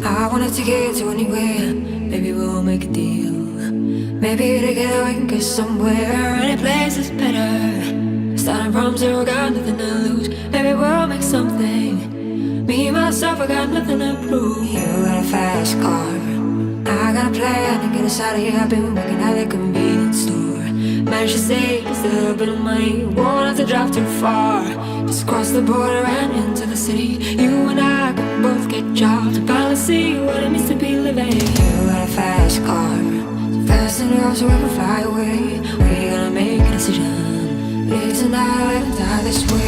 I wanna take it to anywhere. Maybe we'll make a deal. Maybe together we can get somewhere. Any place is better. Starting from zero, got nothing to lose. Maybe we'll make something. Me, myself, I got nothing to prove. You got a fast car. I got a plan to get us out of here. I've been working at the convenience store. Managed to save just a little bit of money. Won't have to drive too far. Just cross the border and into the city. You and I can both get jobs and finally see what it means to be living. You got a fast car, so fast enough so we can fly away. We're gonna make a decision. Live tonight or live and die this way.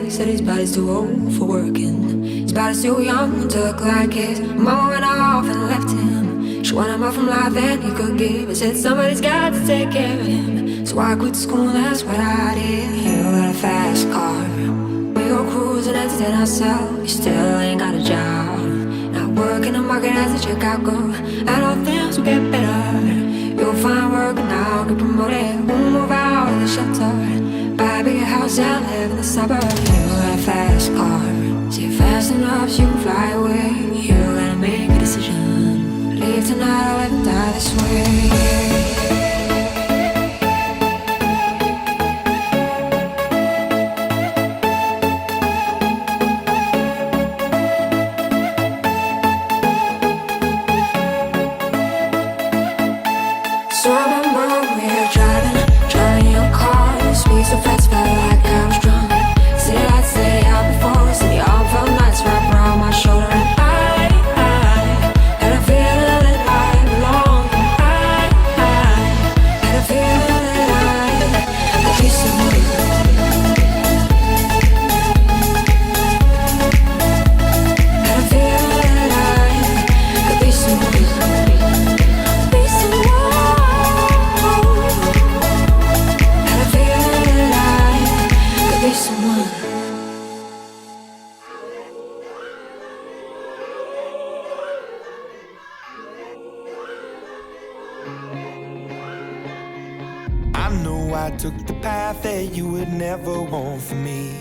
Said his body's too old for working. His body's too young to look like his. Mama went off and left him. She wanted more from life than he could give. I said somebody's got to take care of him. So I quit school and that's what I did. You got a fast car. We go cruising and entertain ourselves. You still ain't got a job. Not working the market as a checkout girl. I know things will get better. You'll find work and I'll get promoted. We'll move out of the shelter. Buy a bigger house and live in the suburbs. You got a fast car. See it fast enough so you can fly away. You gotta make a decision. Leave tonight or live and die this way. So fast, felt like I was drunk. City lights stay out before us, and the arm felt nice wrapped around my shoulder. And I had a feeling that I belonged. I had a feeling that I could be someone. Had a feeling that I could be someone. Be someone. Had a feeling be someone. I know I took the path that you would never want for me.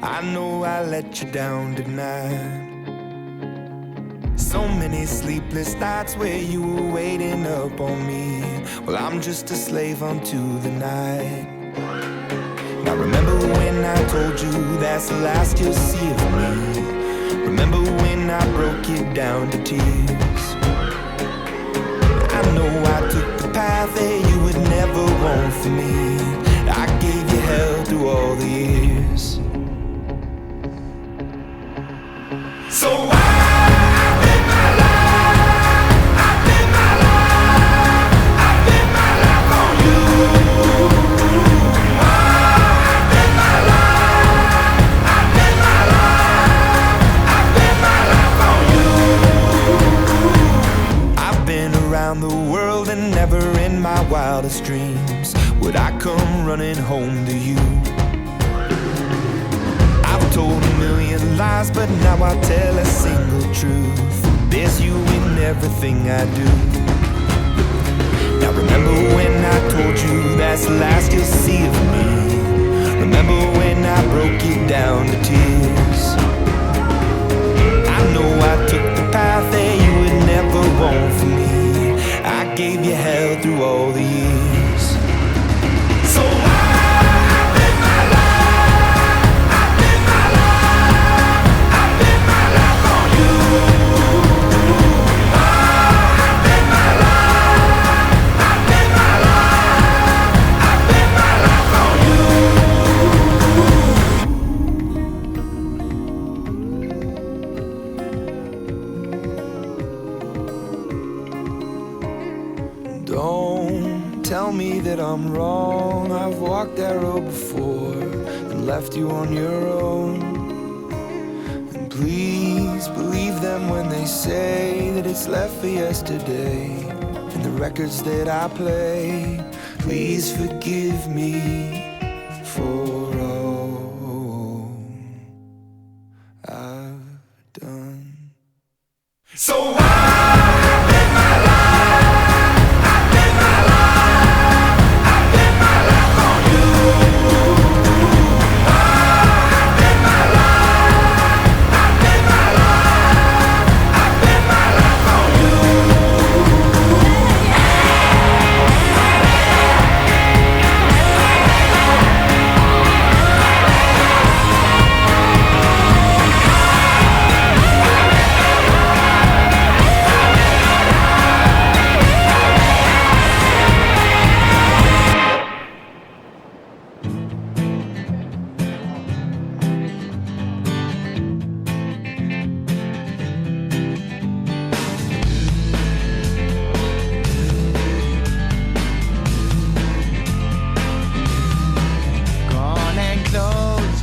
I know I let you down tonight. So many sleepless nights where you were waiting up on me. Well, I'm just a slave unto the night. Now remember when I told you that's the last you'll see of me. Remember when I broke you down to tears. I know I took the path that you would never want for me. I gave you hell through all the years. So the world and never in my wildest dreams would I come running home to you. I've told a million lies, but now I tell a single truth. There's you in everything I do. Now remember when I told you that's the last you'll see of me. Remember when I broke you down to tears. I know I took the path that you would never want for me. I gave you hell through all the years. So I live my life. I live my life. I live my life on you. I live my life. I live my life. I I've walked that road before and left you on your own. And please believe them when they say that it's left for yesterday. And the records that I play, please forgive me for all I've done. So I've been my life, I've been my life, I've been my life on you. I've been my life, I've been my life, I've been my life on you. Gone and close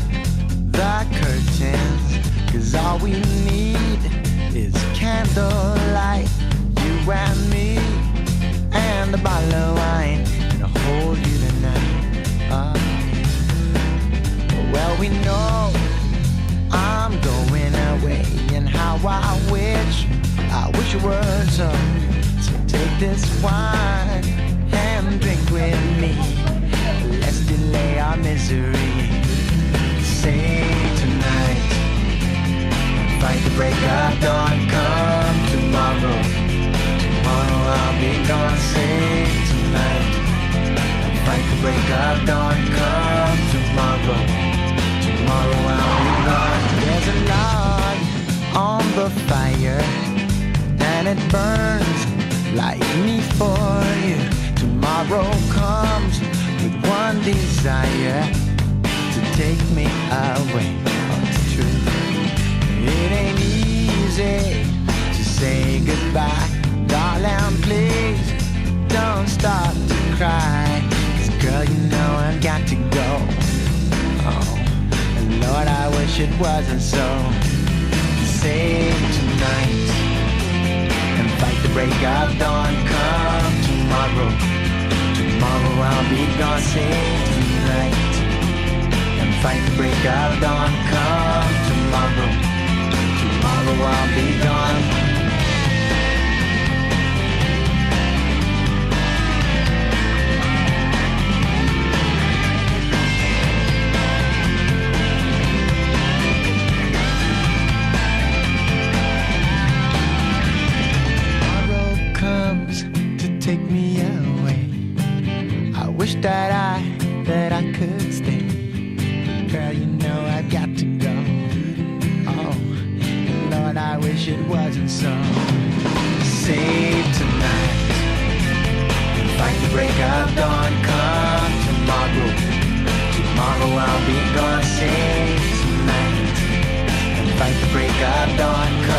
the curtains, 'cause all we need is candlelight. You and me, and a bottle of wine, and I'll hold you tonight. Well, we know I'm going away, and how I wish it were so. So take this wine and drink with me. Let's delay our misery. Say tonight, fight the break of dawn. Come tomorrow, tomorrow I'll be gone. Say tonight, fight the break of dawn. Come tomorrow, tomorrow I'll be gone. There's a log on the fire, and it burns like me for you. Tomorrow comes with one desire, to take me away. Oh, it's true. It ain't easy to say goodbye. Darling, please don't start to cry. 'Cause girl, you know I've got to go. Oh, and Lord, I wish it wasn't so. Save tonight and fight the break of dawn. Come tomorrow, tomorrow I'll be gone. Save tonight and fight the break of dawn. Come tomorrow, tomorrow I'll be gone. Tomorrow comes to take me away. I wish that I could stay. Girl, you know I've got to go. Oh, Lord, I wish it wasn't so. Save tonight and fight the break of dawn. Come tomorrow, tomorrow I'll be gone. Save tonight and fight the break of dawn. Come